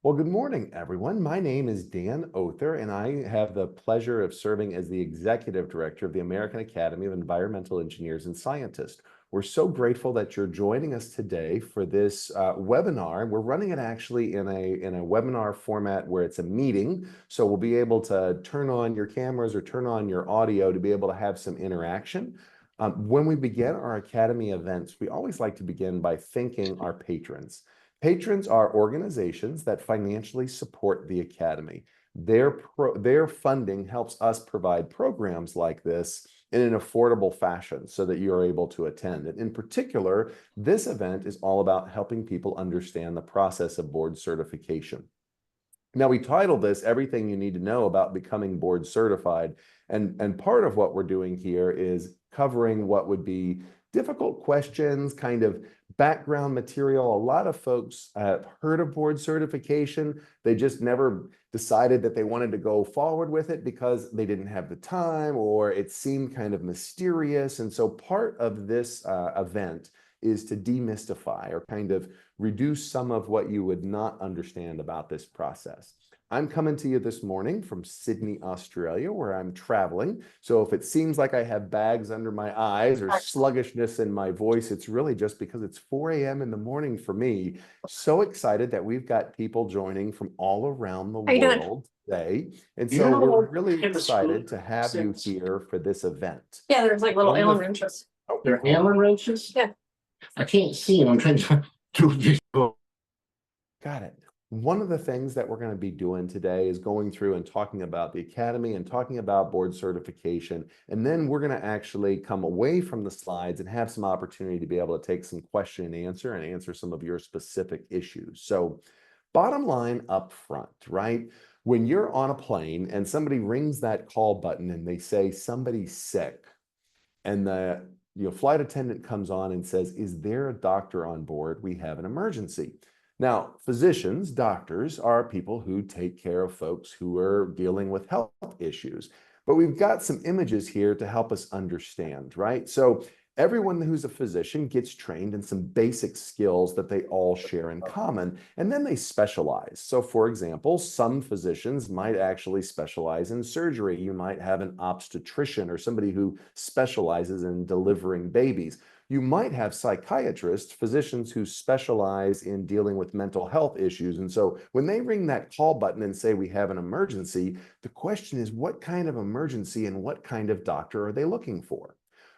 Well, good morning, everyone. My name is Dan Oerther, and I have the pleasure of serving as the Executive Director of the American Academy of Environmental Engineers and Scientists. We're so grateful that you're joining us today for this webinar. We're running it actually in a webinar format where it's a meeting, so we'll be able to turn on your cameras or turn on your audio to be able to have some interaction. When we begin our Academy events, we always like to begin by thanking our patrons. Patrons are organizations that financially support the Academy. Their funding helps us provide programs like this in an affordable fashion so that you're able to attend. And in particular, this event is all about helping people understand the process of board certification. Now, we titled this Everything You Need to Know About Becoming Board Certified. And part of what we're doing here is covering what would be difficult questions, kind of background material. A lot of folks have heard of board certification. They just never decided that they wanted to go forward with it because they didn't have the time or it seemed kind of mysterious. And so part of this event is to demystify or kind of reduce some of what you would not understand about this process. I'm coming to you this morning from Sydney, Australia, where I'm traveling. So if it seems like I have bags under my eyes or sluggishness in my voice, it's really just because it's 4 a.m. in the morning for me. So excited that we've got people joining from all around the world today. And so we're really excited to have you here for this event. Yeah, there's like little Allen wrenches. Oh, They're Allen wrenches? Yeah. I can't see them. I'm trying to do this. Got it. One of the things that we're going to be doing today is going through and talking about the Academy and talking about board certification. And then we're going to actually come away from the slides and have some opportunity to be able to take some question and answer some of your specific issues. So bottom line up front, right? When you're on a plane and somebody rings that call button and they say somebody's sick, and the flight attendant comes on and says, "Is there a doctor on board? We have an emergency." Now, physicians, doctors, are people who take care of folks who are dealing with health issues. But we've got some images here to help us understand, right? So everyone who's a physician gets trained in some basic skills that they all share in common, and then they specialize. So for example, some physicians might actually specialize in surgery. You might have an obstetrician or somebody who specializes in delivering babies. You might have psychiatrists, physicians who specialize in dealing with mental health issues. And so when they ring that call button and say we have an emergency, the question is what kind of emergency and what kind of doctor are they looking for?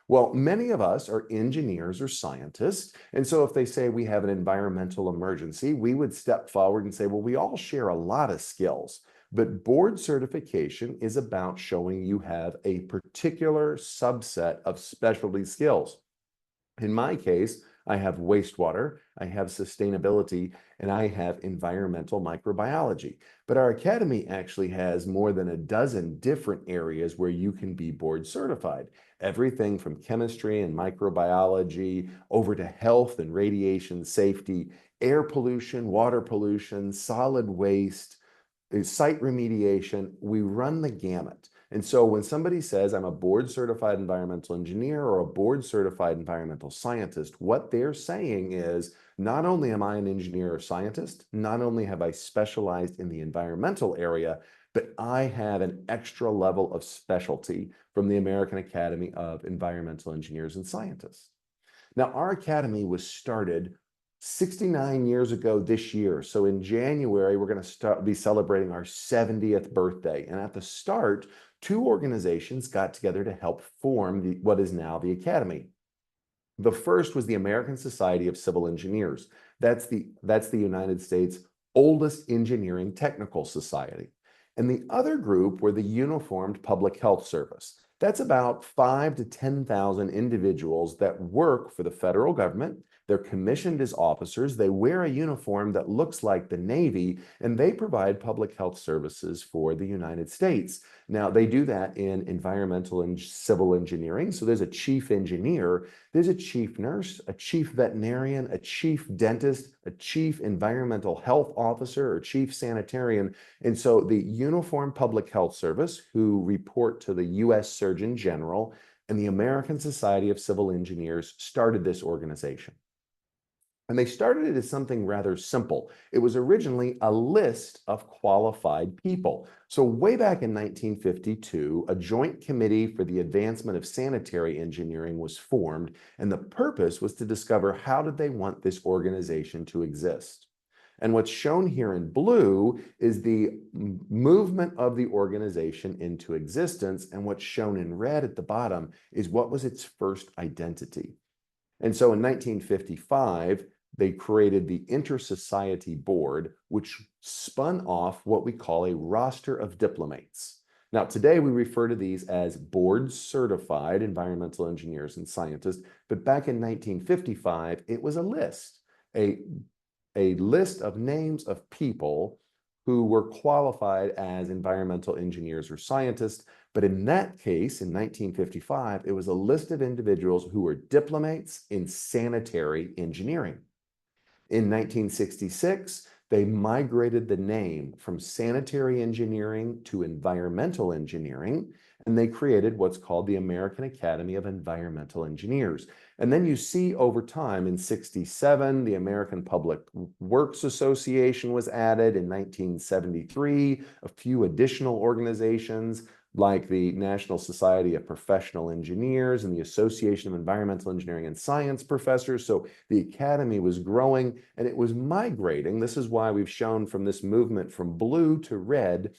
Well, many of us are engineers or scientists. And so if they say we have an environmental emergency, we would step forward and say, well, we all share a lot of skills. But board certification is about showing you have a particular subset of specialty skills. In my case, I have wastewater, I have sustainability, and I have environmental microbiology. But our academy actually has more than a dozen different areas where you can be board certified. Everything from chemistry and microbiology over to health and radiation safety, air pollution, water pollution, solid waste, site remediation. We run the gamut. And so when somebody says, I'm a board certified environmental engineer or a board certified environmental scientist, what they're saying is, not only am I an engineer or scientist, not only have I specialized in the environmental area, but I have an extra level of specialty from the American Academy of Environmental Engineers and Scientists. Now, our academy was started 69 years ago this year. So in January, we're going to be celebrating our 70th birthday. And at the start, two organizations got together to help form what is now the Academy. The first was the American Society of Civil Engineers. That's the United States' oldest engineering technical society. And the other group were the Uniformed Public Health Service. That's about 5,000 to 10,000 individuals that work for the federal government. They're commissioned as officers. They wear a uniform that looks like the Navy, and they provide public health services for the United States. Now, they do that in environmental and civil engineering. So there's a chief engineer, there's a chief nurse, a chief veterinarian, a chief dentist, a chief environmental health officer, or chief sanitarian. And so the Uniformed Public Health Service, who report to the U.S. Surgeon General, and the American Society of Civil Engineers started this organization. And they started it as something rather simple. It was originally a list of qualified people. So way back in 1952, a joint committee for the advancement of sanitary engineering was formed, and the purpose was to discover how did they want this organization to exist. And what's shown here in blue is the movement of the organization into existence, and what's shown in red at the bottom is what was its first identity. And so in 1955, they created the Inter-Society Board, which spun off what we call a roster of diplomates. Now, today we refer to these as board certified environmental engineers and scientists, but back in 1955, it was a list, a list of names of people who were qualified as environmental engineers or scientists. But in that case, in 1955, it was a list of individuals who were diplomates in sanitary engineering. In 1966, they migrated the name from sanitary engineering to environmental engineering, and they created what's called the American Academy of Environmental Engineers. And then you see over time in 67, the American Public Works Association was added. In 1973, a few additional organizations like the National Society of Professional Engineers and the Association of Environmental Engineering and Science Professors. So the academy was growing and it was migrating. This is why we've shown from this movement from blue to red,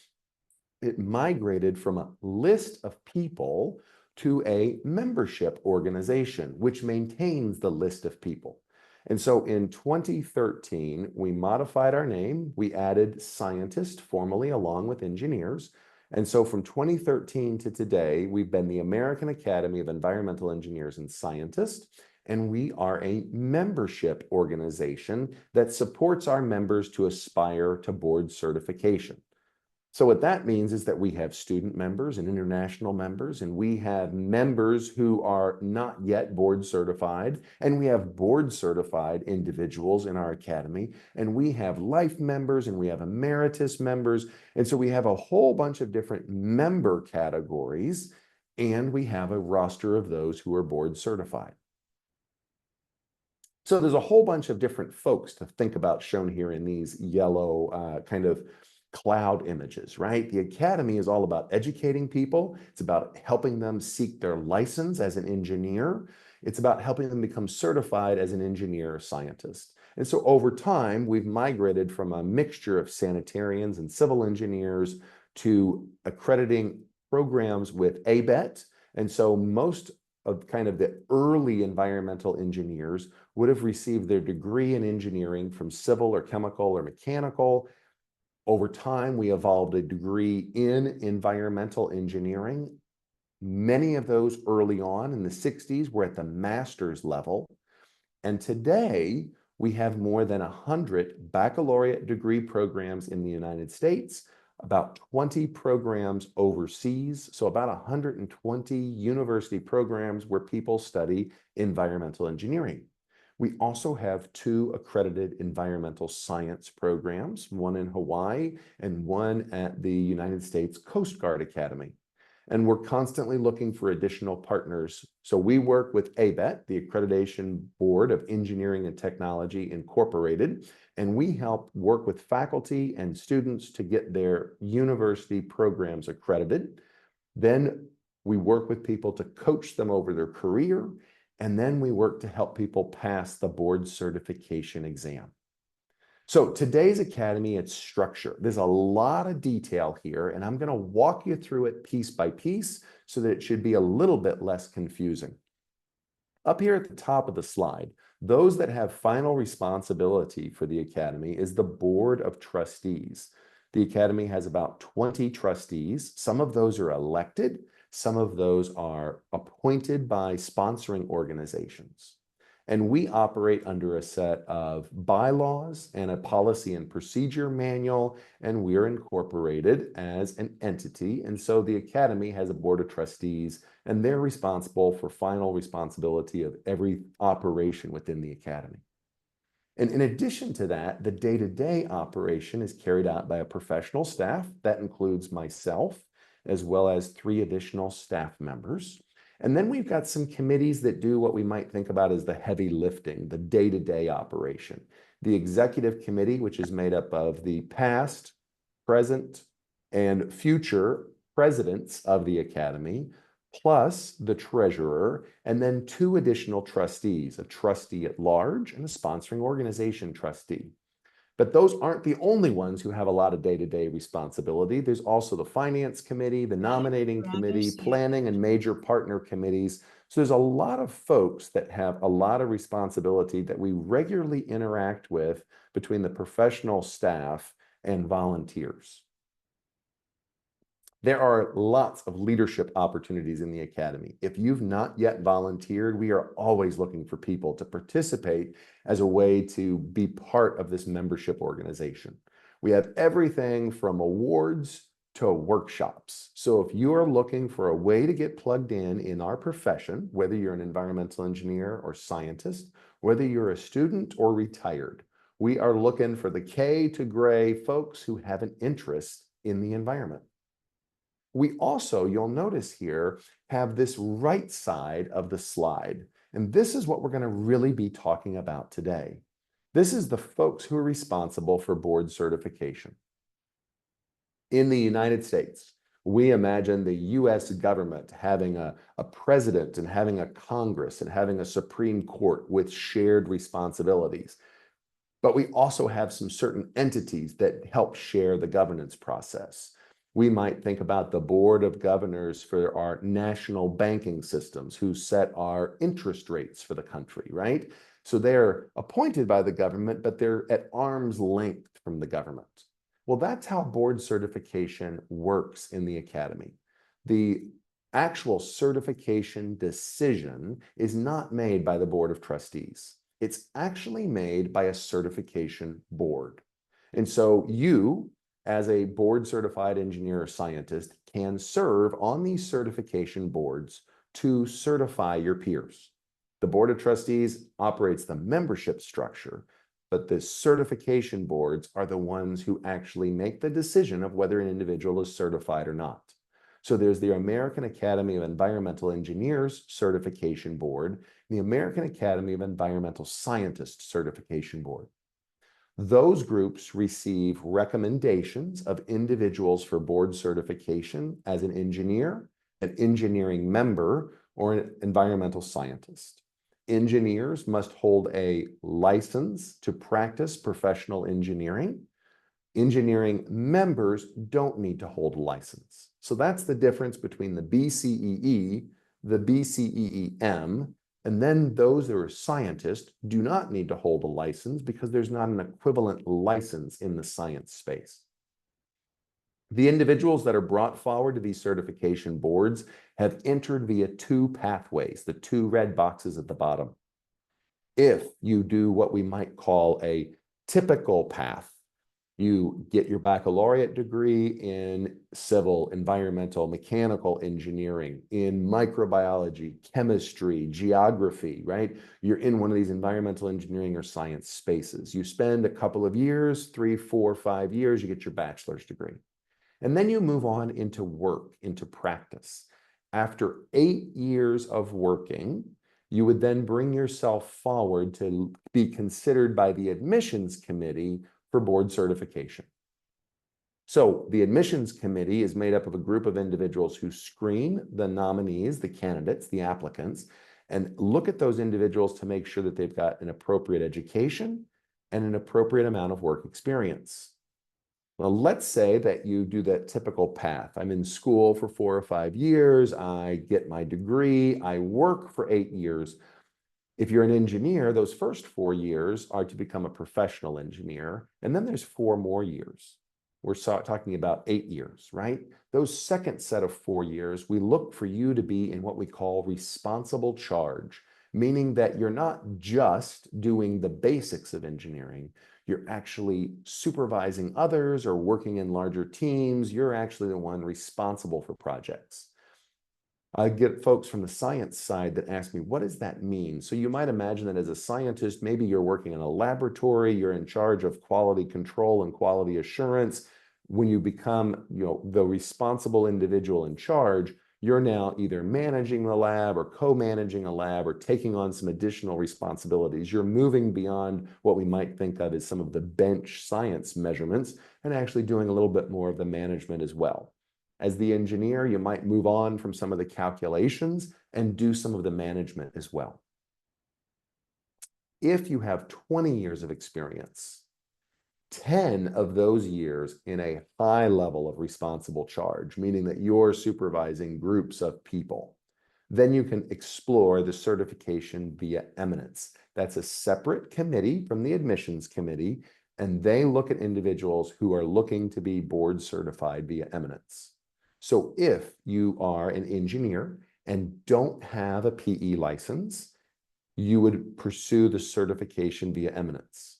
it migrated from a list of people to a membership organization, which maintains the list of people. And so in 2013, we modified our name. We added scientist formally along with engineers. And so from 2013 to today, we've been the American Academy of Environmental Engineers and Scientists, and we are a membership organization that supports our members to aspire to board certification. So what that means is that we have student members and international members, and we have members who are not yet board certified, and we have board certified individuals in our academy, and we have life members, and we have emeritus members. And so we have a whole bunch of different member categories, and we have a roster of those who are board certified. So there's a whole bunch of different folks to think about shown here in these yellow kind of cloud images, right? The academy is all about educating people. It's about helping them seek their license as an engineer. It's about helping them become certified as an engineer or scientist. And so over time, we've migrated from a mixture of sanitarians and civil engineers to accrediting programs with ABET. And so most of kind of the early environmental engineers would have received their degree in engineering from civil or chemical or mechanical. Over time, we evolved a degree in environmental engineering. Many of those early on in the 60s were at the master's level. And today, we have more than 100 baccalaureate degree programs in the United States, about 20 programs overseas, so about 120 university programs where people study environmental engineering. We also have 2 accredited environmental science programs, one in Hawaii and one at the United States Coast Guard Academy. And we're constantly looking for additional partners. So we work with ABET, the Accreditation Board of Engineering and Technology Incorporated, and we help work with faculty and students to get their university programs accredited. Then we work with people to coach them over their career. And then we work to help people pass the board certification exam. So today's academy, its structure, there's a lot of detail here, and I'm going to walk you through it piece by piece so that it should be a little bit less confusing. Up here at the top of the slide, those that have final responsibility for the academy is the board of trustees. The academy has about 20 trustees. Some of those are elected. Some of those are appointed by sponsoring organizations. And we operate under a set of bylaws and a policy and procedure manual, and we're incorporated as an entity. And so the academy has a board of trustees, and they're responsible for final responsibility of every operation within the academy. And in addition to that, the day-to-day operation is carried out by a professional staff that includes myself, as well as 3 additional staff members. And then we've got some committees that do what we might think about as the heavy lifting, the day-to-day operation. The executive committee, which is made up of the past, present, and future presidents of the academy, plus the treasurer, and then 2 additional trustees, a trustee at large and a sponsoring organization trustee. But those aren't the only ones who have a lot of day-to-day responsibility. There's also the finance committee, the nominating committee, planning and major partner committees. So there's a lot of folks that have a lot of responsibility that we regularly interact with between the professional staff and volunteers. There are lots of leadership opportunities in the academy. If you've not yet volunteered, we are always looking for people to participate as a way to be part of this membership organization. We have everything from awards to workshops. So if you are looking for a way to get plugged in our profession, whether you're an environmental engineer or scientist, whether you're a student or retired, we are looking for the K to gray folks who have an interest in the environment. We also, you'll notice here, have this right side of the slide. And this is what we're going to really be talking about today. This is the folks who are responsible for board certification. In the United States, we imagine the US government having a president and having a Congress and having a Supreme Court with shared responsibilities. But we also have some certain entities that help share the governance process. We might think about the board of governors for our national banking systems who set our interest rates for the country, right? So they're appointed by the government, but they're at arm's length from the government. Well, that's how board certification works in the academy. The actual certification decision is not made by the board of trustees. It's actually made by a certification board. And so you, as a board certified engineer or scientist, can serve on these certification boards to certify your peers. The board of trustees operates the membership structure, but the certification boards are the ones who actually make the decision of whether an individual is certified or not. So there's the American Academy of Environmental Engineers Certification Board, the American Academy of Environmental Scientists Certification Board. Those groups receive recommendations of individuals for board certification as an engineer, an engineering member, or an environmental scientist. Engineers must hold a license to practice professional engineering. Engineering members don't need to hold a license. So that's the difference between the BCEE, the BCEEM, and then those that are scientists do not need to hold a license because there's not an equivalent license in the science space. The individuals that are brought forward to these certification boards have entered via 2 pathways, the 2 red boxes at the bottom. If you do what we might call a typical path, you get your baccalaureate degree in civil, environmental, mechanical engineering, in microbiology, chemistry, geography, right? You're in one of these environmental engineering or science spaces. You spend a couple of years, 3, 4, 5 years, you get your bachelor's degree. And then you move on into work, into practice. After 8 years of working, you would then bring yourself forward to be considered by the admissions committee for board certification. So the admissions committee is made up of a group of individuals who screen the nominees, the candidates, the applicants, and look at those individuals to make sure that they've got an appropriate education and an appropriate amount of work experience. Well, let's say that you do that typical path. I'm in school for 4 or 5 years, I get my degree, I work for 8 years. If you're an engineer, those first 4 years are to become a professional engineer, and then there's 4 more years. We're talking about 8 years, right? Those second set of 4 years, we look for you to be in what we call responsible charge, meaning that you're not just doing the basics of engineering, you're actually supervising others or working in larger teams. You're actually the one responsible for projects. I get folks from the science side that ask me, what does that mean? So you might imagine that as a scientist, maybe you're working in a laboratory, you're in charge of quality control and quality assurance. When you become, the responsible individual in charge, You're now either managing the lab or co-managing a lab or taking on some additional responsibilities. You're moving beyond what we might think of as some of the bench science measurements and actually doing a little bit more of the management as well. As the engineer, you might move on from some of the calculations and do some of the management as well. If you have 20 years of experience, 10 of those years in a high level of responsible charge, meaning that you're supervising groups of people, then you can explore the certification via eminence. That's a separate committee from the admissions committee, and they look at individuals who are looking to be board certified via eminence. So if you are an engineer and don't have a PE license, you would pursue the certification via eminence.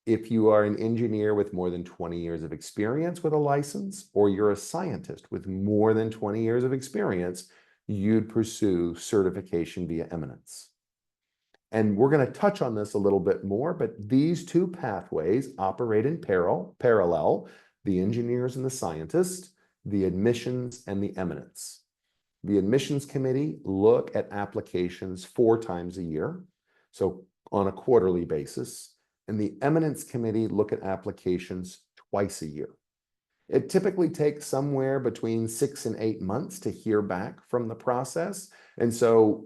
If you are an engineer with more than 20 years of experience with a license, or you're a scientist with more than 20 years of experience, you'd pursue certification via eminence. And we're going to touch on this a little bit more, but these two pathways operate in parallel, the engineers and the scientists, the admissions and the eminence. The admissions committee look at applications 4 times a year, so on a quarterly basis, and the eminence committee look at applications twice a year. It typically takes somewhere between 6 and 8 months to hear back from the process. And so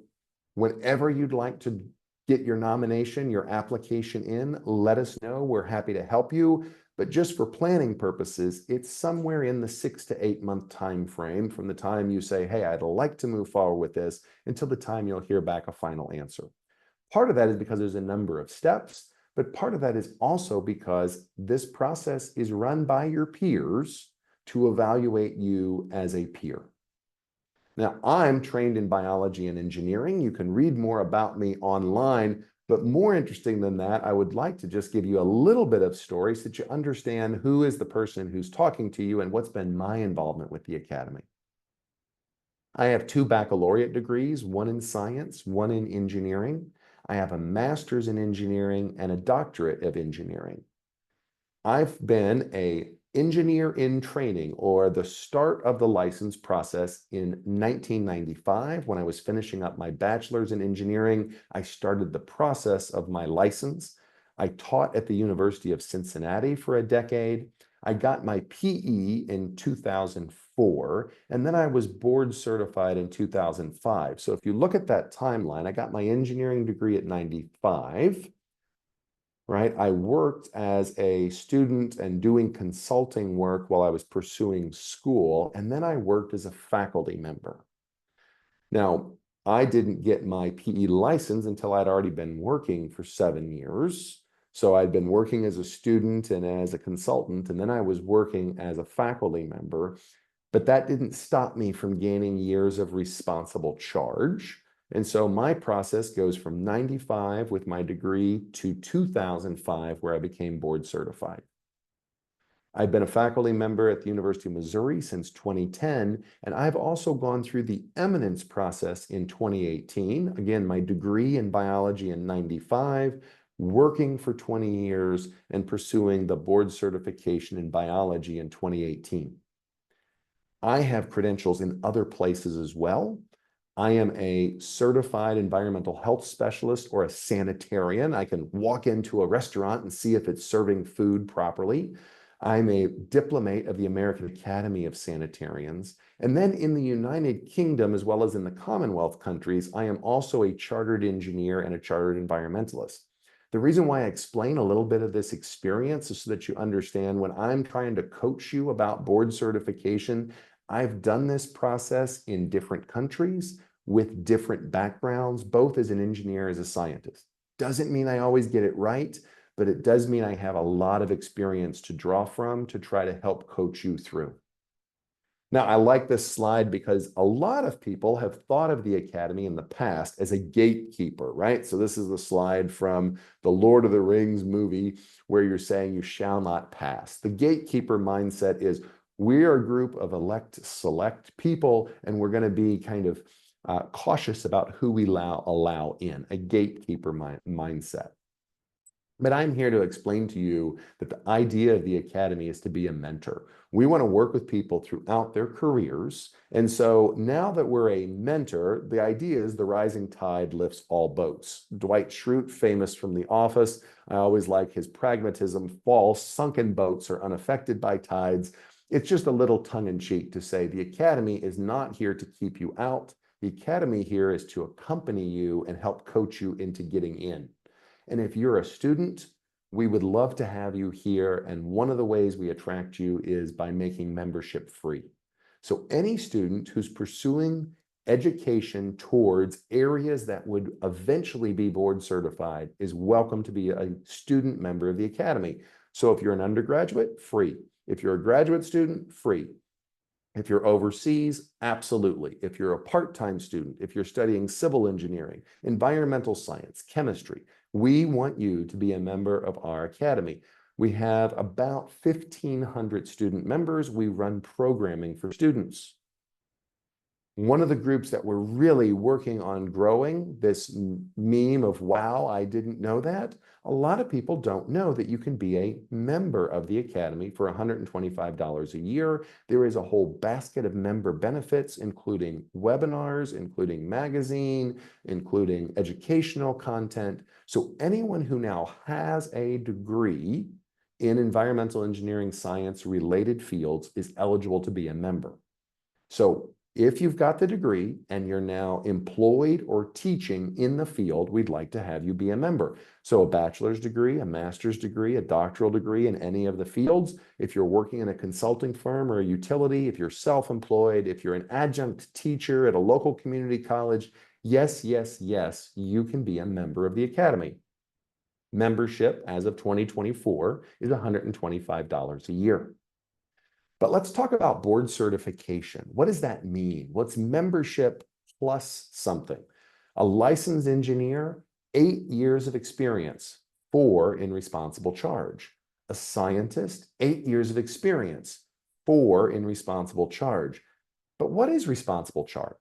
whenever you'd like to get your nomination, your application in, let us know. We're happy to help you. But just for planning purposes, it's somewhere in the 6 to 8 month time frame from the time you say, hey, I'd like to move forward with this, until the time you'll hear back a final answer. Part of that is because there's a number of steps, but part of that is also because this process is run by your peers to evaluate you as a peer. Now, I'm trained in biology and engineering. You can read more about me online, but more interesting than that, I would like to just give you a little bit of story so that you understand who is the person who's talking to you and what's been my involvement with the Academy. I have 2 baccalaureate degrees, one in science, one in engineering. I have a master's in engineering and a doctorate of engineering. I've been an engineer in training, or the start of the license process, in 1995. When I was finishing up my bachelor's in engineering, I started the process of my license. I taught at the University of Cincinnati for a decade. I got my PE in 2004, and then I was board certified in 2005. So if you look at that timeline, I got my engineering degree at 95. Right? I worked as a student and doing consulting work while I was pursuing school, and then I worked as a faculty member. Now, I didn't get my PE license until I'd already been working for 7 years. So I'd been working as a student and as a consultant, and then I was working as a faculty member, but that didn't stop me from gaining years of responsible charge. And so my process goes from 95 with my degree to 2005, where I became board certified. I've been a faculty member at the University of Missouri since 2010, and I've also gone through the eminence process in 2018. Again, my degree in biology in 95, working for 20 years and pursuing the board certification in biology in 2018. I have credentials in other places as well. I am a certified environmental health specialist, or a sanitarian. I can walk into a restaurant and see if it's serving food properly. I'm a diplomate of the American Academy of Sanitarians. And then in the United Kingdom, as well as in the Commonwealth countries, I am also a chartered engineer and a chartered environmentalist. The reason why I explain a little bit of this experience is so that you understand, when I'm trying to coach you about board certification, I've done this process in different countries with different backgrounds, both as an engineer, as a scientist. Doesn't mean I always get it right, but it does mean I have a lot of experience to draw from to try to help coach you through. Now, I like this slide because a lot of people have thought of the Academy in the past as a gatekeeper, right? So this is the slide from the Lord of the Rings movie where you're saying you shall not pass. The gatekeeper mindset is, we are a group of select people, and we're going to be kind of cautious about who we allow in, a gatekeeper mindset. But I'm here to explain to you that the idea of the academy is to be a mentor. We want to work with people throughout their careers. And so now that we're a mentor, the idea is the rising tide lifts all boats. Dwight Schrute, famous from The Office, I always like his pragmatism. False, sunken boats are unaffected by tides. It's just a little tongue in cheek to say the academy is not here to keep you out. The academy here is to accompany you and help coach you into getting in. And if you're a student, we would love to have you here. And one of the ways we attract you is by making membership free. So any student who's pursuing education towards areas that would eventually be board certified is welcome to be a student member of the academy. So if you're an undergraduate, free. If you're a graduate student, free. If you're overseas, absolutely. If you're a part-time student, if you're studying civil engineering, environmental science, chemistry, we want you to be a member of our academy. We have about 1,500 student members. We run programming for students. One of the groups that we're really working on growing, this meme of, wow, I didn't know that. A lot of people don't know that you can be a member of the academy for $125 a year. There is a whole basket of member benefits, including webinars, including magazine, including educational content. So anyone who now has a degree in environmental engineering science related fields is eligible to be a member. So if you've got the degree and you're now employed or teaching in the field, we'd like to have you be a member. So a bachelor's degree, a master's degree, a doctoral degree in any of the fields. If you're working in a consulting firm or a utility, if you're self-employed, if you're an adjunct teacher at a local community college, yes, yes, yes, you can be a member of the academy. Membership as of 2024 is $125 a year. But let's talk about board certification. What does that mean? What's membership plus something? A licensed engineer, 8 years of experience, 4 in responsible charge. A scientist, 8 years of experience, 4 in responsible charge. But what is responsible charge?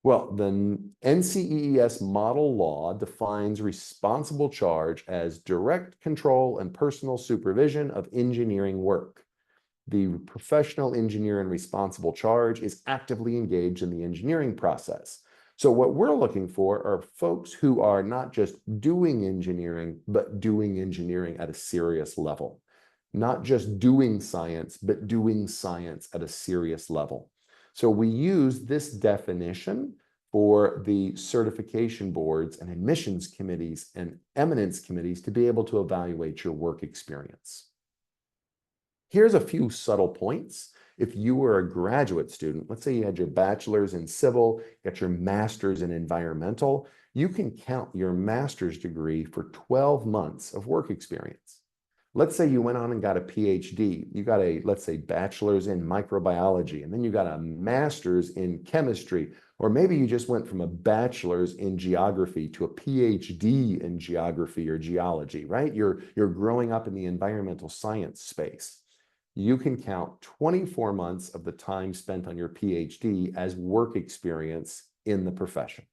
Well, the NCEES model law defines responsible charge as direct control and personal supervision of engineering work. The professional engineer in responsible charge is actively engaged in the engineering process. So what we're looking for are folks who are not just doing engineering, but doing engineering at a serious level. Not just doing science, but doing science at a serious level. So we use this definition for the certification boards and admissions committees and eminence committees to be able to evaluate your work experience. Here's a few subtle points. If you were a graduate student, let's say you had your bachelor's in civil, got your master's in environmental, you can count your master's degree for 12 months of work experience. Let's say you went on and got a PhD. You got a, let's say, bachelor's in microbiology, and then you got a master's in chemistry, or maybe you just went from a bachelor's in geography to a PhD in geography or geology, right? You're growing up in the environmental science space. You can count 24 months of the time spent on your PhD as work experience in the profession.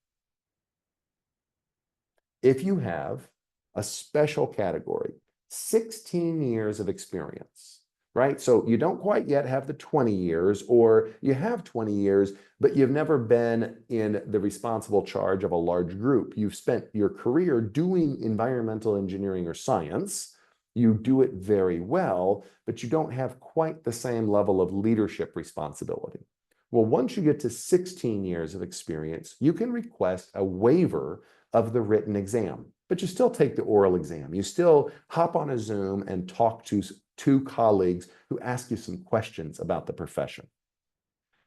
If you have a special category, 16 years of experience, right? So you don't quite yet have the 20 years, or you have 20 years, but you've never been in the responsible charge of a large group. You've spent your career doing environmental engineering or science. You do it very well, but you don't have quite the same level of leadership responsibility. Well, once you get to 16 years of experience, you can request a waiver of the written exam, but you still take the oral exam. You still hop on a Zoom and talk to 2 colleagues who ask you some questions about the profession.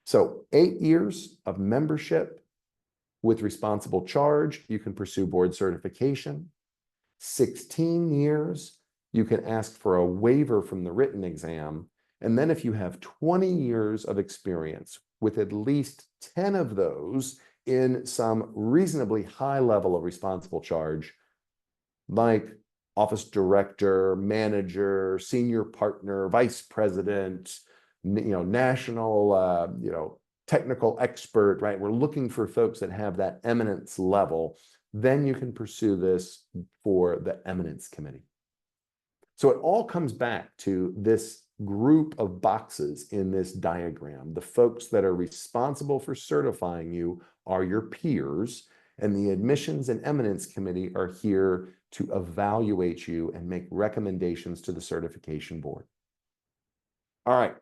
So 8 years of membership with responsible charge, you can pursue board certification. 16 years, you can ask for a waiver from the written exam. And then if you have 20 years of experience with at least 10 of those in some reasonably high level of responsible charge, like office director, manager, senior partner, vice president, national, technical expert, right? We're looking for folks that have that eminence level. then you can pursue this for the Eminence Committee. So it all comes back to this group of boxes in this diagram. The folks that are responsible for certifying you are your peers, and the Admissions and Eminence Committee are here to evaluate you and make recommendations to the certification board. All right,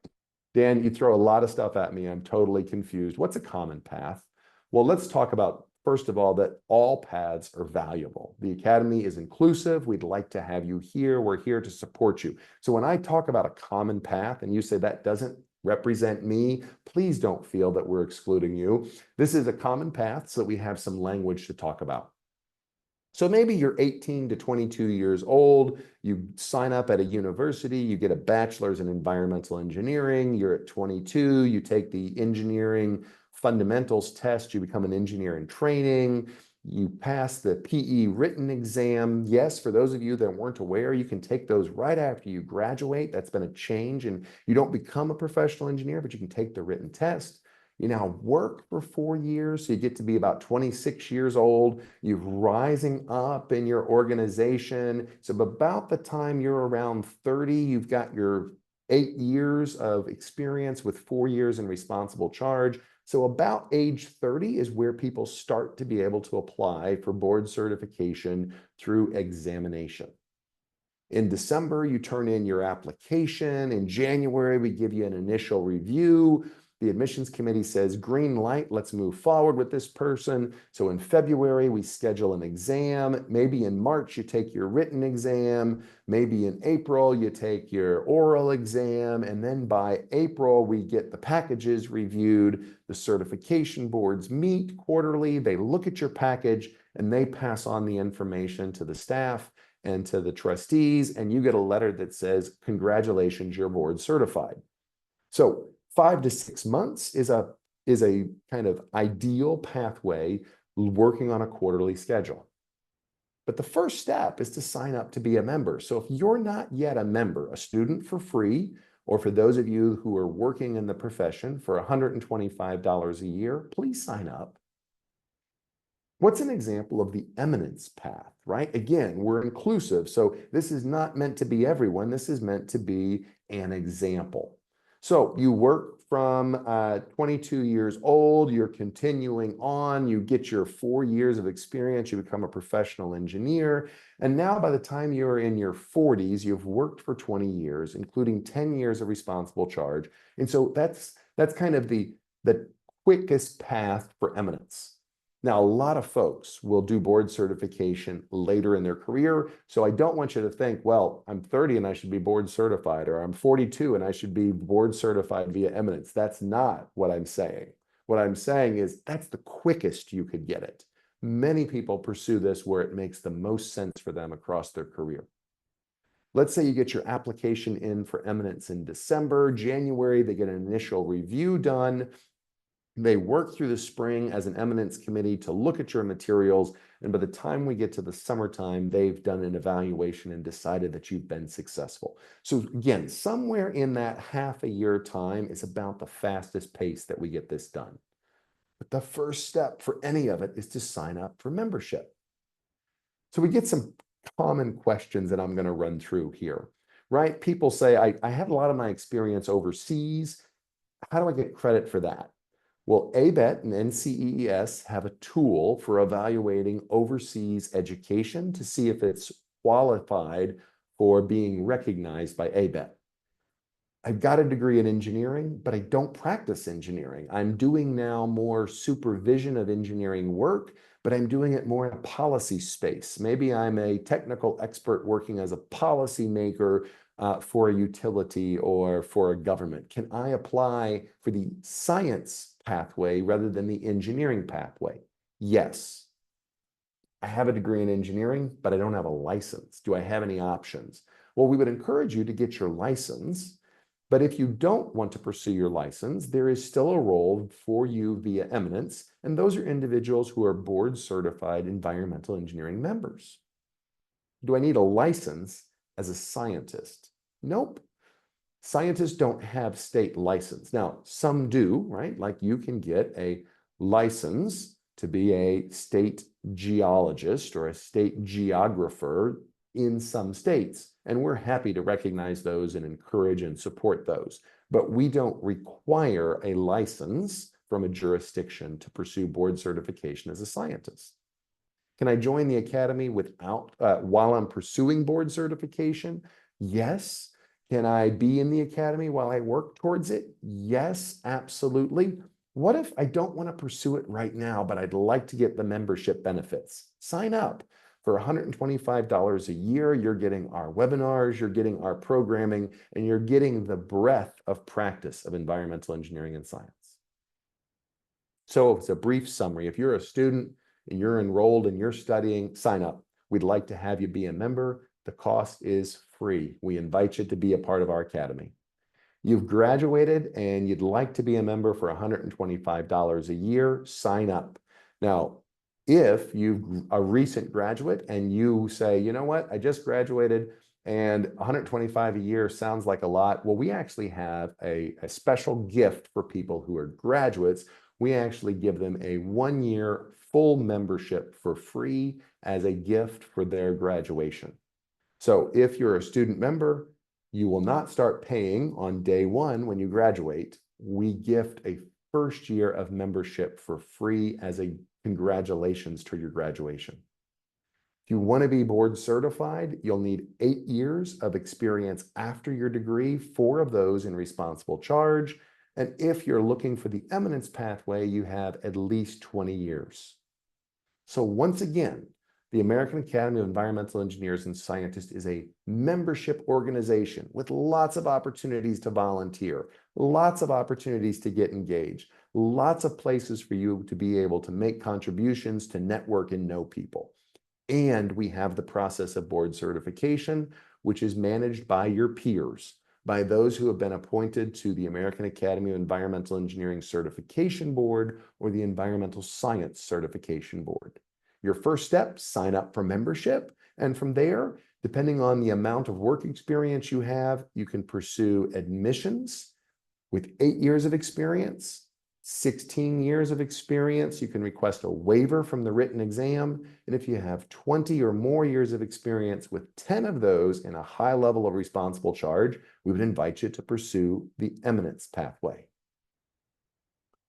Dan, you throw a lot of stuff at me. I'm totally confused. What's a common path? Well, let's talk about, first of all, that all paths are valuable. The Academy is inclusive. We'd like to have you here. We're here to support you. So when I talk about a common path and you say that doesn't represent me, please don't feel that we're excluding you. This is a common path so that we have some language to talk about. So maybe you're 18 to 22 years old, you sign up at a university, you get a bachelor's in environmental engineering, you're at 22, you take the engineering fundamentals test, you become an engineer in training, you pass the PE written exam. Yes, for those of you that weren't aware, you can take those right after you graduate. That's been a change, and you don't become a professional engineer, but you can take the written test. You now work for 4 years, so you get to be about 26 years old. You're rising up in your organization. So about the time you're around 30, you've got your 8 years of experience with 4 years in responsible charge. So about age 30 is where people start to be able to apply for board certification through examination. In December, you turn in your application. In January, we give you an initial review. The admissions committee says, green light, let's move forward with this person. So in February, we schedule an exam. Maybe in March, you take your written exam. Maybe in April, you take your oral exam. And then by April, we get the packages reviewed. The certification boards meet quarterly. They look at your package and they pass on the information to the staff and to the trustees. And you get a letter that says, congratulations, you're board certified. So 5 to 6 months is a kind of ideal pathway working on a quarterly schedule. But the first step is to sign up to be a member. So if you're not yet a member, a student for free, or for those of you who are working in the profession for $125 a year, please sign up. What's an example of the eminence path, right? Again, we're inclusive. So this is not meant to be everyone. This is meant to be an example. So you work from 22 years old, you're continuing on, you get your 4 years of experience, you become a professional engineer. And now by the time you're in your 40s, you've worked for 20 years, including 10 years of responsible charge. And so that's kind of the quickest path for eminence. Now, a lot of folks will do board certification later in their career. So I don't want you to think, well, I'm 30 and I should be board certified, or I'm 42 and I should be board certified via eminence. That's not what I'm saying. What I'm saying is that's the quickest you could get it. Many people pursue this where it makes the most sense for them across their career. Let's say you get your application in for eminence in December. January, they get an initial review done. They work through the spring as an eminence committee to look at your materials. And by the time we get to the summertime, they've done an evaluation and decided that you've been successful. So again, somewhere in that half a year time is about the fastest pace that we get this done. But the first step for any of it is to sign up for membership. So we get some common questions that I'm going to run through here, right? People say, I had a lot of my experience overseas. How do I get credit for that? Well, ABET and NCEES have a tool for evaluating overseas education to see if it's qualified for being recognized by ABET. I've got a degree in engineering, but I don't practice engineering. I'm doing now more supervision of engineering work, but I'm doing it more in a policy space. Maybe I'm a technical expert working as a policymaker for a utility or for a government. Can I apply for the science pathway rather than the engineering pathway? Yes. I have a degree in engineering, but I don't have a license. Do I have any options? Well, we would encourage you to get your license, but if you don't want to pursue your license, there is still a role for you via eminence, and those are individuals who are board certified environmental engineering members. Do I need a license as a scientist? Nope. Scientists don't have state license. Now, some do, right? Like you can get a license to be a state geologist or a state geographer in some states. And we're happy to recognize those and encourage and support those. But we don't require a license from a jurisdiction to pursue board certification as a scientist. Can I join the academy without while I'm pursuing board certification? Yes. Can I be in the academy while I work towards it? Yes, absolutely. What if I don't want to pursue it right now, but I'd like to get the membership benefits? Sign up. For $125 a year, you're getting our webinars, you're getting our programming, and you're getting the breadth of practice of environmental engineering and science. So it's a brief summary. If you're a student and you're enrolled and you're studying, sign up. We'd like to have you be a member. The cost is free. We invite you to be a part of our academy. You've graduated and you'd like to be a member for $125 a year, sign up. Now, if you're a recent graduate and you say, you know what, I just graduated and $125 a year sounds like a lot. Well, we actually have a special gift for people who are graduates. We actually give them a 1-year full membership for free as a gift for their graduation. So if you're a student member, you will not start paying on day one when you graduate. We gift a first year of membership for free as a congratulations to your graduation. If you want to be board certified, you'll need 8 years of experience after your degree, 4 of those in responsible charge. And if you're looking for the eminence pathway, you have at least 20 years. So once again, the American Academy of Environmental Engineers and Scientists is a membership organization with lots of opportunities to volunteer, lots of opportunities to get engaged, lots of places for you to be able to make contributions, to network and know people. And we have the process of board certification, which is managed by your peers, by those who have been appointed to the American Academy of Environmental Engineering Certification Board or the Environmental Science Certification Board. Your first step, sign up for membership. And from there, depending on the amount of work experience you have, you can pursue admissions with 8 years of experience, 16 years of experience. You can request a waiver from the written exam. And if you have 20 or more years of experience with 10 of those in a high level of responsible charge, we would invite you to pursue the eminence pathway.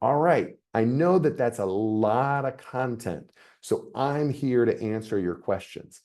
All right, I know that that's a lot of content, so I'm here to answer your questions.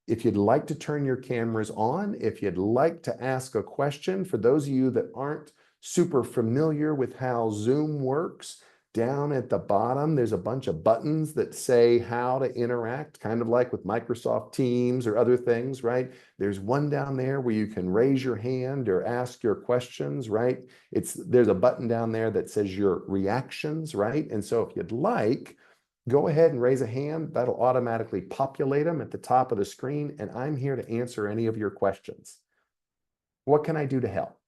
If you'd like to turn your cameras on, if you'd like to ask a question, for those of you that aren't super familiar with how Zoom works, down at the bottom, there's a bunch of buttons that say how to interact, kind of like with Microsoft Teams or other things, right? There's one down there where you can raise your hand or ask your questions, right? There's a button down there that says your reactions, right? And so if you'd like, go ahead and raise a hand. That'll automatically populate them at the top of the screen, and I'm here to answer any of your questions. What can I do to help?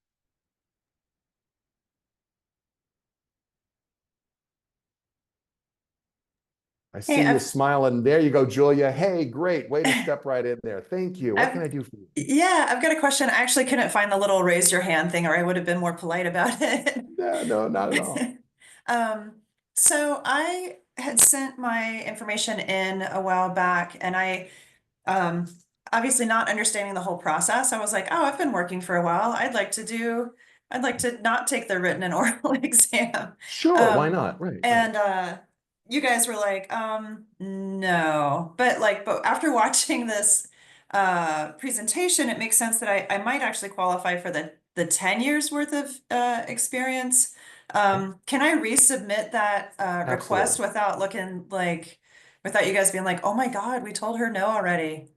I see you smiling. There you go, Julia. Hey, great. Way to step right in there. Thank you. What can I do for you? Yeah, I've got a question. I actually couldn't find the little raise your hand thing, or I would have been more polite about it. No, not at all. So I had sent my information in a while back, and I obviously not understanding the whole process, I was like, oh, I've been working for a while. I'd like to not take the written and oral exam. Sure, why not? Right. And you guys were like, no. But after watching this presentation, it makes sense that I might actually qualify for the 10 years worth of experience. Can I resubmit that request without without you guys being like, oh my God, we told her no already?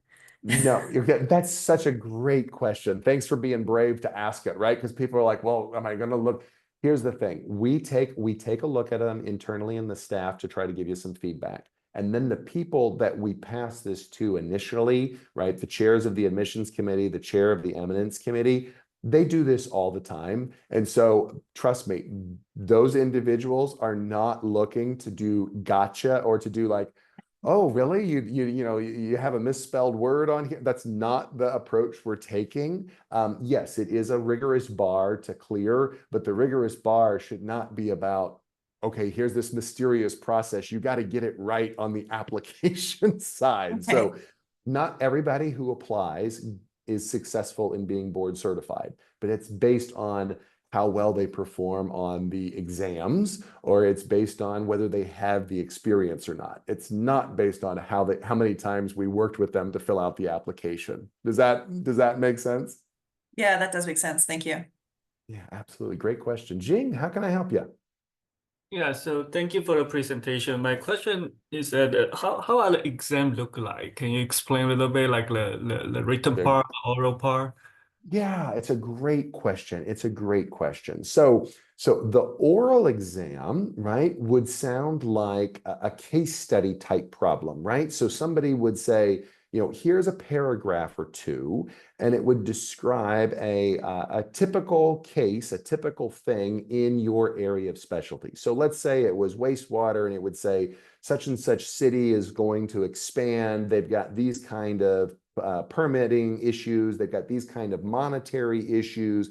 No, that's such a great question. Thanks for being brave to ask it, right? Because people are like, well, am I going to look? Here's the thing. We take a look at them internally in the staff to try to give you some feedback. And then the people that we pass this to initially, right? The chairs of the admissions committee, the chair of the eminence committee, they do this all the time. And so trust me, those individuals are not looking to do gotcha or to do like, oh, really? You have a misspelled word on here? That's not the approach we're taking. Yes, it is a rigorous bar to clear, but the rigorous bar should not be about okay, here's this mysterious process. You got to get it right on the application side. So Okay. not everybody who applies is successful in being board certified, but it's based on how well they perform on the exams, or it's based on whether they have the experience or not. It's not based on how many times we worked with them to fill out the application. Does that make sense? Yeah, that does make sense. Thank you. Yeah, absolutely. Great question. Jing, how can I help you? Yeah, so thank you for the presentation. My question is that how are the exam look like? Can you explain a little bit like the written They're part, oral part? Yeah, it's a great question. It's a great question. So the oral exam, right, would sound like a case study type problem, right? So somebody would say, here's a paragraph or two, and it would describe a typical case, a typical thing in your area of specialty. So let's say it was wastewater, and it would say such and such city is going to expand. They've got these kind of permitting issues. They've got these kind of monetary issues.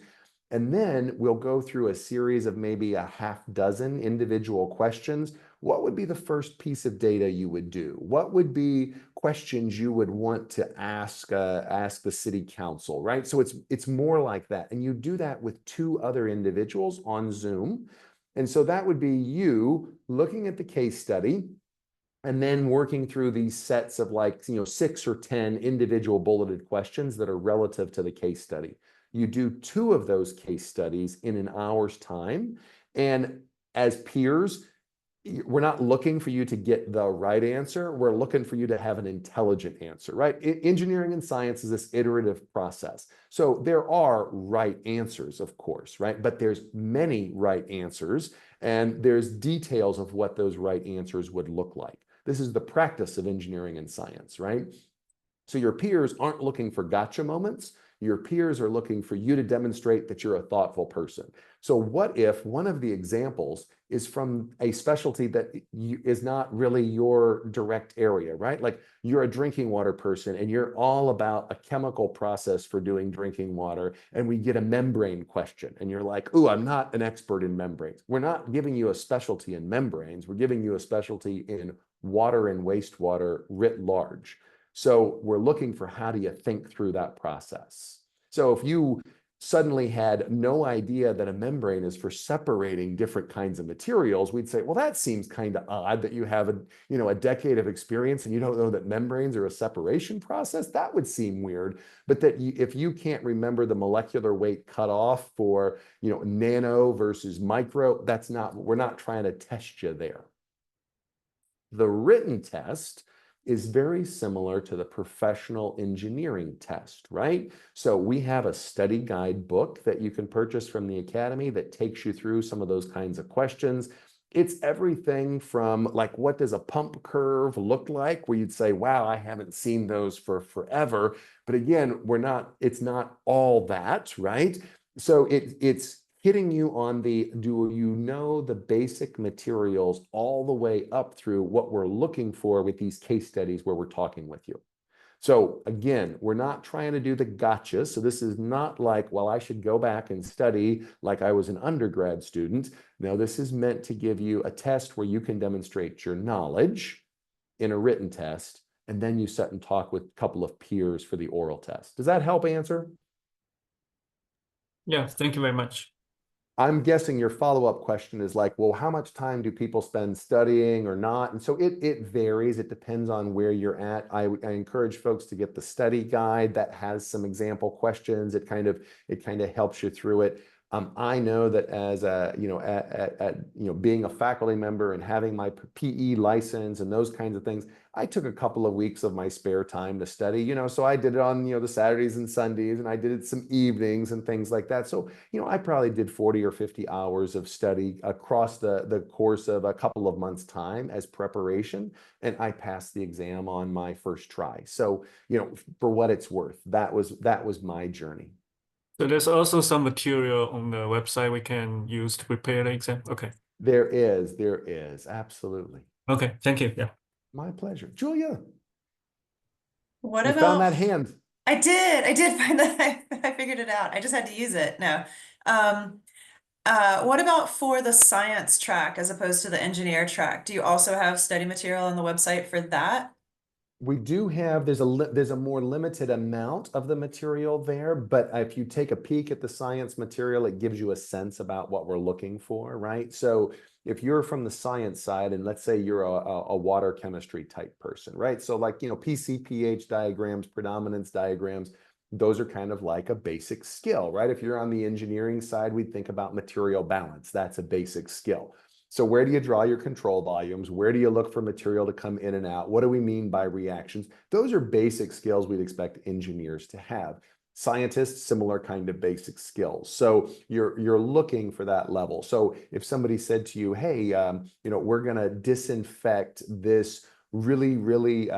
And then we'll go through a series of maybe a half dozen individual questions. What would be the first piece of data you would do? What would be questions you would want to ask the city council, right? So it's more like that. And you do that with two other individuals on Zoom. And so that would be you looking at the case study, and then working through these sets of 6 or 10 individual bulleted questions that are relative to the case study. You do two of those case studies in an hour's time. And as peers, we're not looking for you to get the right answer. We're looking for you to have an intelligent answer, right? Engineering and science is this iterative process. So there are right answers, of course, right? But there's many right answers, and there's details of what those right answers would look like. This is the practice of engineering and science, right? So your peers aren't looking for gotcha moments. Your peers are looking for you to demonstrate that you're a thoughtful person. So what if one of the examples is from a specialty that is not really your direct area, right? Like you're a drinking water person and you're all about a chemical process for doing drinking water, and we get a membrane question and you're like, "Ooh, I'm not an expert in membranes." We're not giving you a specialty in membranes. We're giving you a specialty in water and wastewater writ large. So we're looking for how do you think through that process. So if you suddenly had no idea that a membrane is for separating different kinds of materials, we'd say, well, that seems kind of odd that you have a decade of experience and you don't know that membranes are a separation process. That would seem weird. But that if you can't remember the molecular weight cutoff for nano versus micro, we're not trying to test you there. The written test is very similar to the professional engineering test, right? So we have a study guide book that you can purchase from the Academy that takes you through some of those kinds of questions. It's everything from like, what does a pump curve look like? Where you'd say, wow, I haven't seen those for forever. But again, it's not all that, right? So it's hitting you on do you know the basic materials all the way up through what we're looking for with these case studies where we're talking with you. So again, we're not trying to do the gotcha. So this is not like, well, I should go back and study like I was an undergrad student. No, this is meant to give you a test where you can demonstrate your knowledge in a written test, and then you sit and talk with a couple of peers for the oral test. Does that help answer? Yeah, thank you very much. I'm guessing your follow-up question is like, well, how much time do people spend studying or not? And so it varies. It depends on where you're at. I encourage folks to get the study guide that has some example questions. It kind of helps you through it. I know that as being a faculty member and having my PE license and those kinds of things, I took a couple of weeks of my spare time to study, so I did it on, the Saturdays and Sundays, and I did it some evenings and things like that. So, I probably did 40 or 50 hours of study across the course of a couple of months' time as preparation, and I passed the exam on my first try. So, for what it's worth, that was my journey. So there's also some material on the website we can use to prepare the exam. Okay. There is, absolutely. Okay, thank you. Yeah. My pleasure. Julia, What you about found that hand. I did find that I figured it out. I just had to use it. No. What about for the science track as opposed to the engineer track? Do you also have study material on the website for that? We do have, there's a more limited amount of the material there, but if you take a peek at the science material, it gives you a sense about what we're looking for, right? So if you're from the science side, and let's say you're a water chemistry type person, right? So like, PCPH diagrams, predominance diagrams, those are kind of like a basic skill, right? If you're on the engineering side, we think about material balance. That's a basic skill. So where do you draw your control volumes? Where do you look for material to come in and out? What do we mean by reactions? Those are basic skills we'd expect engineers to have. Scientists, similar kind of basic skills. So you're looking for that level. So if somebody said to you, hey, we're going to disinfect this really, really,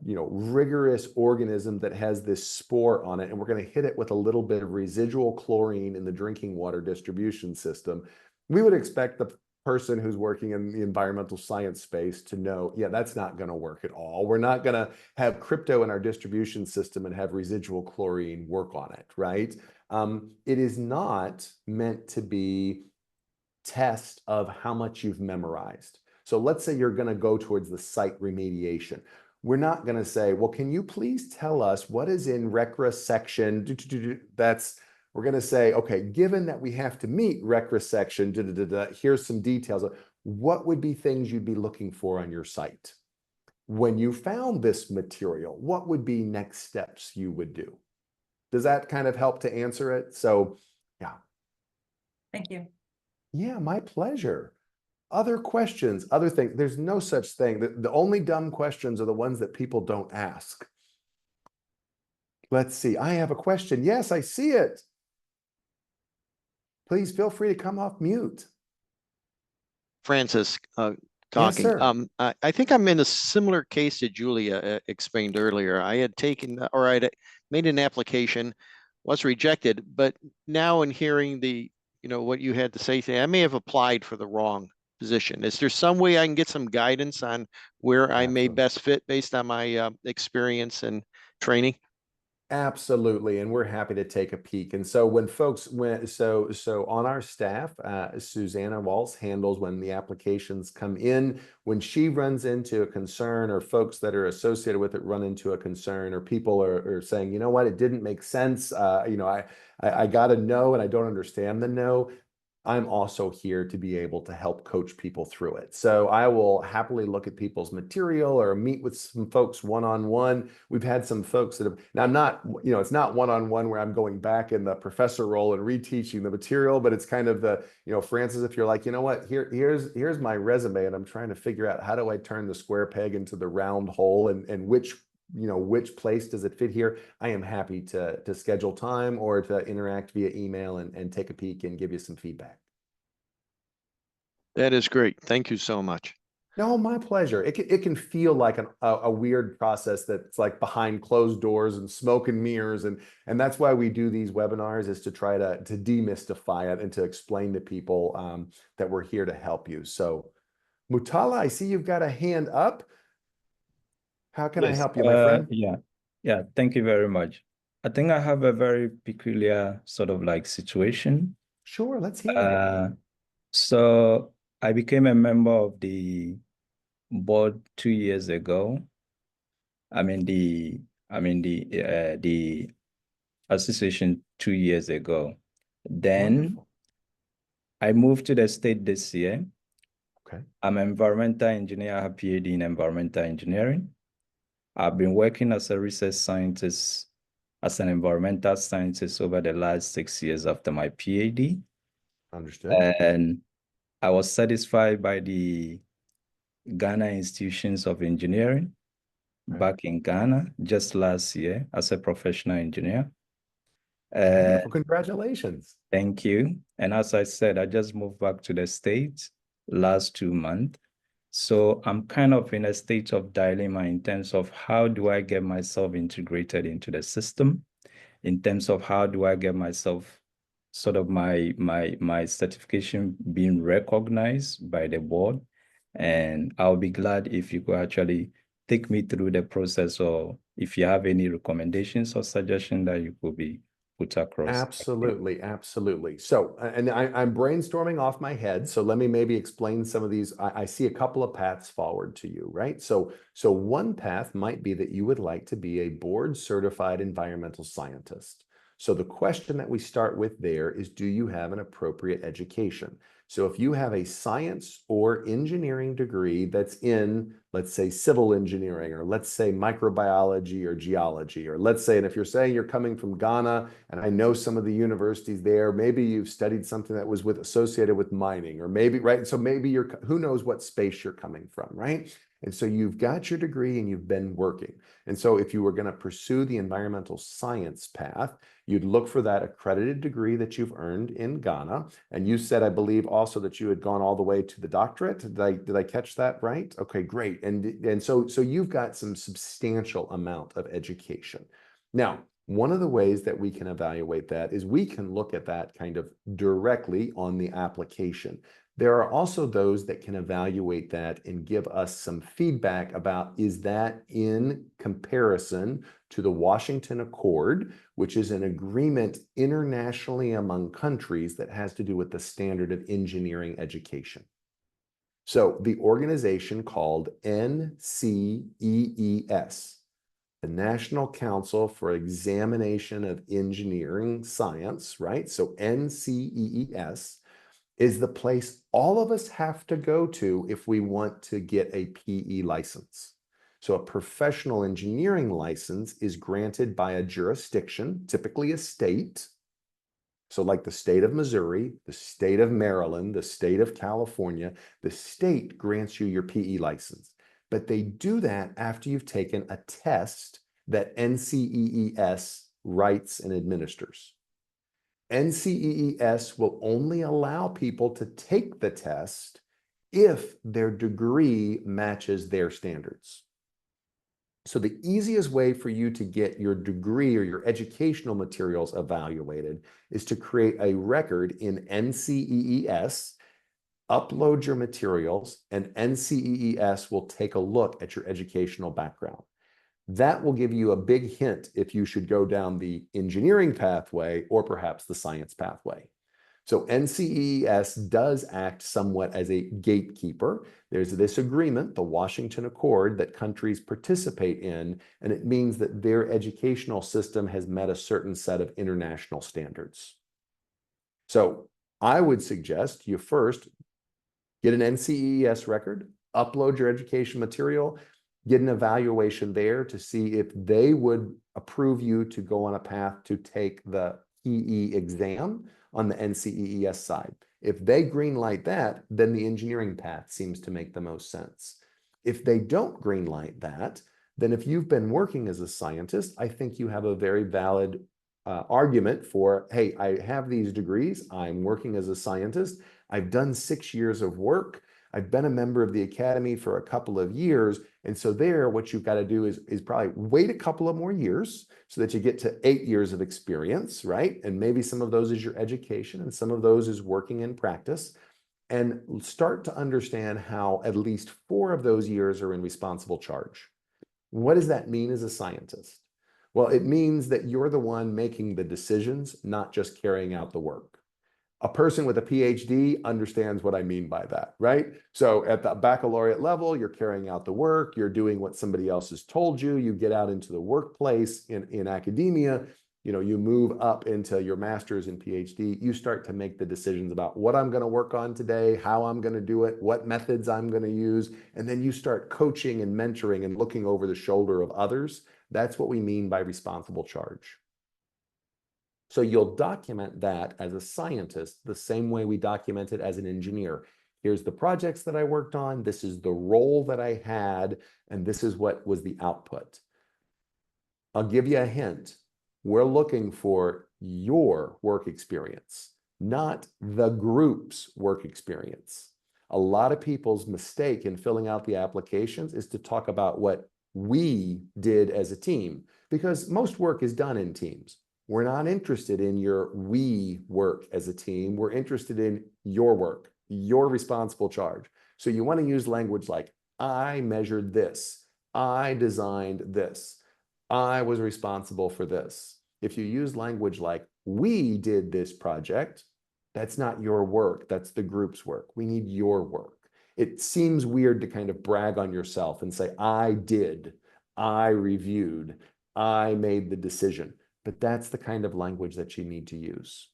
rigorous organism that has this spore on it, and we're going to hit it with a little bit of residual chlorine in the drinking water distribution system, we would expect the person who's working in the environmental science space to know, yeah, that's not going to work at all. We're not going to have crypto in our distribution system and have residual chlorine work on it, right? It is not meant to be test of how much you've memorized. So let's say you're going to go towards the site remediation. We're not going to say, well, can you please tell us what is in RECRA section? We're going to say, okay, given that we have to meet RECRA section, here's some details of what would be things you'd be looking for on your site. When you found this material, what would be next steps you would do? Does that kind of help to answer it? So, yeah. Thank you. Yeah, my pleasure. Other questions, other things. There's no such thing. The only dumb questions are the ones that people don't ask. Let's see. I have a question. Yes, I see it. Please feel free to come off mute. Francis, Yes, talking. sir. I think I'm in a similar case that Julia explained earlier. I had taken, or I'd made an application, was rejected, but now in hearing what you had to say today, I may have applied for the wrong position. Is there some way I can get some guidance on where I may Absolutely. best fit based on my experience and training? Absolutely, and we're happy to take a peek. And so when folks went, so on our staff, Susanna Waltz handles when the applications come in. When she runs into a concern, or folks that are associated with it run into a concern, or people are saying, you know what, it didn't make sense. I got a no and I don't understand the no. I'm also here to be able to help coach people through it. So I will happily look at people's material or meet with some folks one-on-one. We've had some folks that have, now I'm not, it's not one-on-one where I'm going back in the professor role and reteaching the material, but it's kind of the, Francis, if you're like, you know what, here's my resume and I'm trying to figure out how do I turn the square peg into the round hole, and which place does it fit here? I am happy to schedule time or to interact via email and take a peek and give you some feedback. That is great. Thank you so much. No, my pleasure. It can feel like a weird process that's like behind closed doors and smoke and mirrors, and that's why we do these webinars, is to try to demystify it and to explain to people that we're here to help you. So, Mutala, I see you've got a hand up. How can I Yes, help you, my friend? yeah, thank you very much. I think I have a very peculiar sort of like situation. Sure, let's hear it. So I became a member of the board 2 years ago. The association 2 years ago. Then Wonderful. I moved to the state this year. Okay. I'm an environmental engineer. I have PhD in environmental engineering. I've been working as a research scientist, as an environmental scientist over the last 6 years after my PhD. Understood. And I was satisfied by the Ghana Institutions of Engineering back in Ghana just last year as a professional engineer. Wonderful. Congratulations. Thank you. And as I said, I just moved back to the States last 2 months. So I'm kind of in a state of dilemma in terms of how do I get myself integrated into the system, in terms of how do I get myself sort of my certification being recognized by the board. And I'll be glad if you could actually take me through the process, or if you have any recommendations or suggestions that you could be put across. Absolutely, absolutely. So, and I'm brainstorming off my head. So let me maybe explain some of these. I see a couple of paths forward to you, right? So one path might be that you would like to be a board certified environmental scientist. So the question that we start with there is, do you have an appropriate education? So if you have a science or engineering degree that's in, let's say, civil engineering, or let's say microbiology or geology, or let's say, and if you're saying you're coming from Ghana, and I know some of the universities there, maybe you've studied something that was associated with mining, or maybe, right? So maybe who knows what space you're coming from, right? And so you've got your degree and you've been working. And so if you were going to pursue the environmental science path, you'd look for that accredited degree that you've earned in Ghana. And you said, I believe also that you had gone all the way to the doctorate. Did I catch that right? Okay, great. And so you've got some substantial amount of education. Now, one of the ways that we can evaluate that is we can look at that kind of directly on the application. There are also those that can evaluate that and give us some feedback about, is that in comparison to the Washington Accord, which is an agreement internationally among countries that has to do with the standard of engineering education. So the organization called NCEES, the National Council for Examination of Engineering Science, right? So NCEES is the place all of us have to go to if we want to get a PE license. So a professional engineering license is granted by a jurisdiction, typically a state. So like the state of Missouri, the state of Maryland, the state of California, the state grants you your PE license. But they do that after you've taken a test that NCEES writes and administers. NCEES will only allow people to take the test if their degree matches their standards. So the easiest way for you to get your degree or your educational materials evaluated is to create a record in NCEES, upload your materials, and NCEES will take a look at your educational background. That will give you a big hint if you should go down the engineering pathway or perhaps the science pathway. So NCEES does act somewhat as a gatekeeper. There's this agreement, the Washington Accord, that countries participate in, and it means that their educational system has met a certain set of international standards. So I would suggest you first get an NCEES record, upload your education material, get an evaluation there to see if they would approve you to go on a path to take the PE exam on the NCEES side. If they greenlight that, then the engineering path seems to make the most sense. If they don't greenlight that, then if you've been working as a scientist, I think you have a very valid argument for, hey, I have these degrees, I'm working as a scientist, I've done 6 years of work, I've been a member of the academy for a couple of years. And so there, what you've got to do is probably wait a couple of more years so that you get to 8 years of experience, right? And maybe some of those is your education and some of those is working in practice. And start to understand how at least 4 of those years are in responsible charge. What does that mean as a scientist? Well, it means that you're the one making the decisions, not just carrying out the work. A person with a PhD understands what I mean by that, right? So at the baccalaureate level, you're carrying out the work, you're doing what somebody else has told you, you get out into the workplace in academia, you move up into your master's and PhD, you start to make the decisions about what I'm going to work on today, how I'm going to do it, what methods I'm going to use, and then you start coaching and mentoring and looking over the shoulder of others. That's what we mean by responsible charge. So you'll document that as a scientist the same way we document it as an engineer. Here's the projects that I worked on, this is the role that I had, and this is what was the output. I'll give you a hint. We're looking for your work experience, not the group's work experience. A lot of people's mistake in filling out the applications is to talk about what we did as a team, because most work is done in teams. We're not interested in your we work as a team. We're interested in your work, your responsible charge. So you want to use language like, I measured this, I designed this, I was responsible for this. If you use language like, we did this project, that's not your work, that's the group's work. We need your work. It seems weird to kind of brag on yourself and say, I did, I reviewed, I made the decision. But that's the kind of language that you need to use.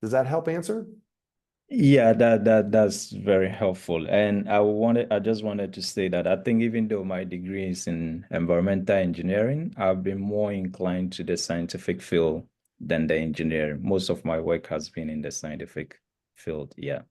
Does that help answer? Yeah, that's very helpful. And I just wanted to say that I think even though my degree is in environmental engineering, I've been more inclined to the scientific field than the engineering. Most of my work has been in the scientific field. Yeah.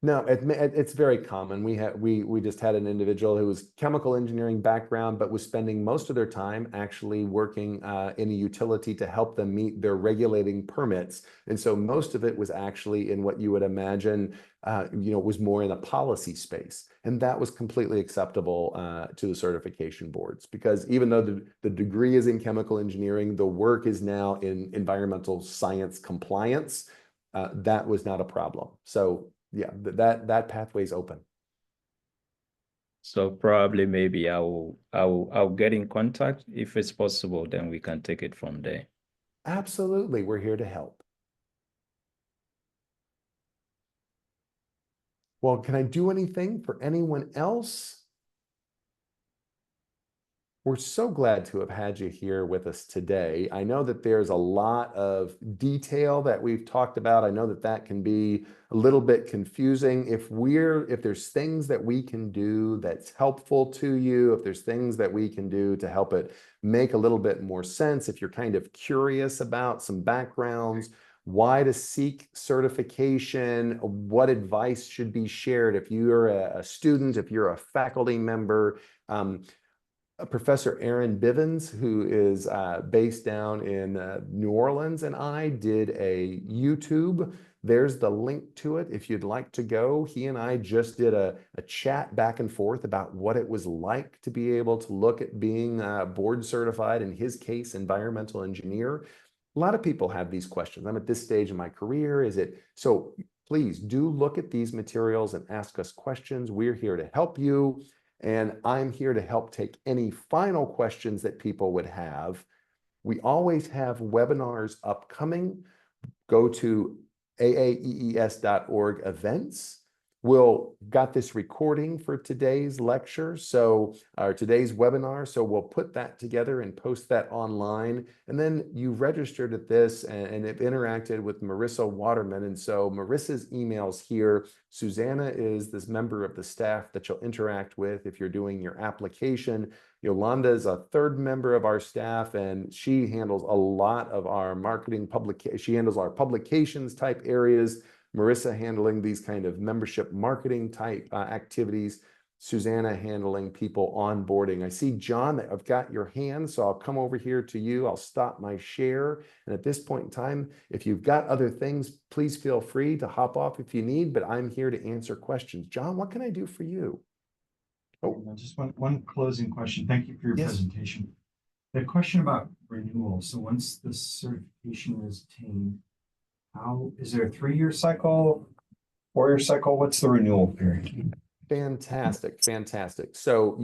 No, it's very common. We just had an individual who was chemical engineering background, but was spending most of their time actually working in a utility to help them meet their regulating permits. And so most of it was actually in what you would imagine, was more in a policy space. And that was completely acceptable to the certification boards, because even though the degree is in chemical engineering, the work is now in environmental science compliance. That was not a problem. So yeah, that pathway is open. So probably maybe I'll get in contact if it's possible, then we can take it from there. Absolutely, we're here to help. Well, can I do anything for anyone else? We're so glad to have had you here with us today. I know that there's a lot of detail that we've talked about. I know that that can be a little bit confusing. If there's things that we can do that's helpful to you, if there's things that we can do to help it make a little bit more sense, if you're kind of curious about some backgrounds, why to seek certification, what advice should be shared if you're a student, if you're a faculty member, Professor Aaron Bivens, who is based down in New Orleans, and I did a YouTube. There's the link to it if you'd like to go. He and I just did a chat back and forth about what it was like to be able to look at being board certified, in his case, environmental engineer. A lot of people have these questions. I'm at this stage in my career. So please do look at these materials and ask us questions. We're here to help you. And I'm here to help take any final questions that people would have. We always have webinars upcoming. Go to AAEES.org events. We'll got this recording for today's lecture, or today's webinar. So we'll put that together and post that online. And then you registered at this and have interacted with Marissa Waterman. And so Marissa's email's here. Susanna is this member of the staff that you'll interact with if you're doing your application. Yolanda is a third member of our staff, and she handles a lot of our marketing she handles our publications type areas. Marissa handling these kind of membership marketing type activities. Susanna handling people onboarding. I see, John, that I've got your hand, so I'll come over here to you. I'll stop my share. And at this point in time, if you've got other things, please feel free to hop off if you need, but I'm here to answer questions. John, what can I do for you? Oh, just one closing question. Thank you for your Yes. presentation. The question about renewal. So once the certification is obtained, is there a 3-year cycle, 4-year cycle? What's the renewal period? Fantastic. So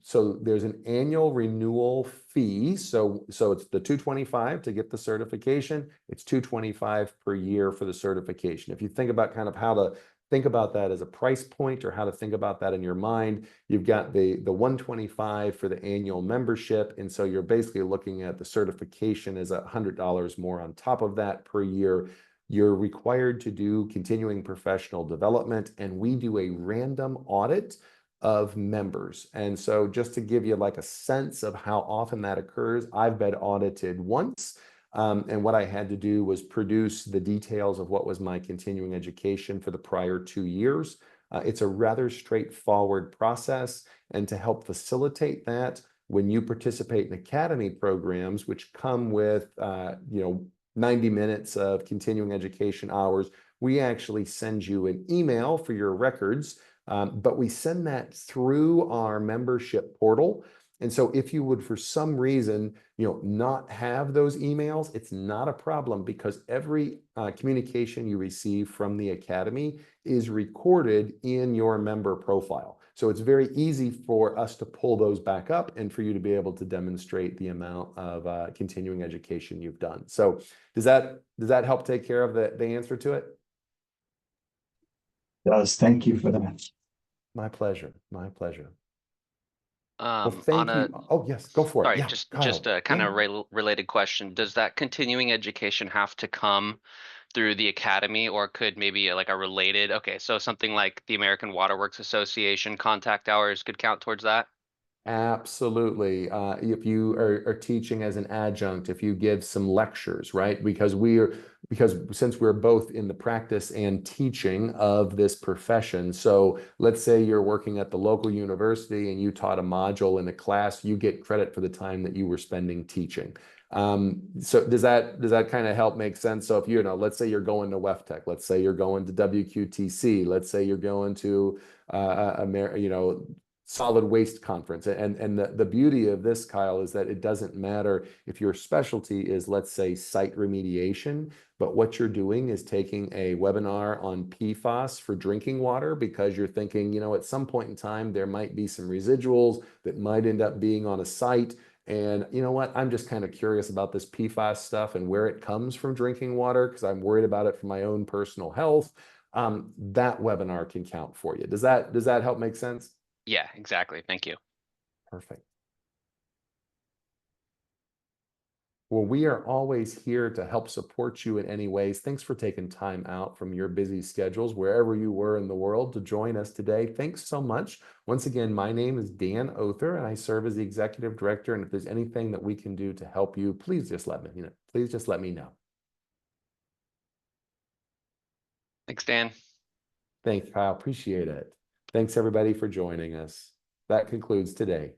so there's an annual renewal fee. So it's the $225 to get the certification. It's $225 per year for the certification. If you think about kind of how to think about that as a price point, or how to think about that in your mind, you've got the $125 for the annual membership. And so you're basically looking at the certification as $100 more on top of that per year. You're required to do continuing professional development, and we do a random audit of members. And so just to give you like a sense of how often that occurs, I've been audited once. And what I had to do was produce the details of what was my continuing education for the prior 2 years. It's a rather straightforward process. And to help facilitate that, when you participate in academy programs, which come with, 90 minutes of continuing education hours, we actually send you an email for your records, but we send that through our membership portal. And so if you would, for some reason, not have those emails, it's not a problem, because every communication you receive from the Academy is recorded in your member profile. So it's very easy for us to pull those back up and for you to be able to demonstrate the amount of continuing education you've done. So does that help take care of the answer to it? Does, thank you for that. My pleasure. My pleasure. Well, On thank a, you. Oh, yes, go for it. sorry, Yeah, just Kyle. a kind Yeah. of related question. Does that continuing education have to come through the academy, or could maybe like a related, okay, so something like the American Waterworks Association contact hours could count towards that? Absolutely. If you are teaching as an adjunct, if you give some lectures, right? Because since we're both in the practice and teaching of this profession. So let's say you're working at the local university and you taught a module in a class, you get credit for the time that you were spending teaching. So does that kind of help make sense? So if let's say you're going to WEFTech, let's say you're going to WQTC, let's say you're going to solid waste conference. And the beauty of this, Kyle, is that it doesn't matter if your specialty is, let's say, site remediation, but what you're doing is taking a webinar on PFAS for drinking water because you're thinking, at some point in time, there might be some residuals that might end up being on a site. And you know what? I'm just kind of curious about this PFAS stuff and where it comes from drinking water because I'm worried about it for my own personal health. That webinar can count for you. Does that help make sense? Yeah, exactly. Thank you. Perfect. Well, we are always here to help support you in any ways. Thanks for taking time out from your busy schedules, wherever you were in the world, to join us today. Thanks so much. Once again, my name is Dan Oerther, and I serve as the Executive Director. And if there's anything that we can do to help you, please just let me know. Please just let me know. Thanks, Dan. Thanks, Kyle. Appreciate it. Thanks, everybody, for joining us. That concludes today.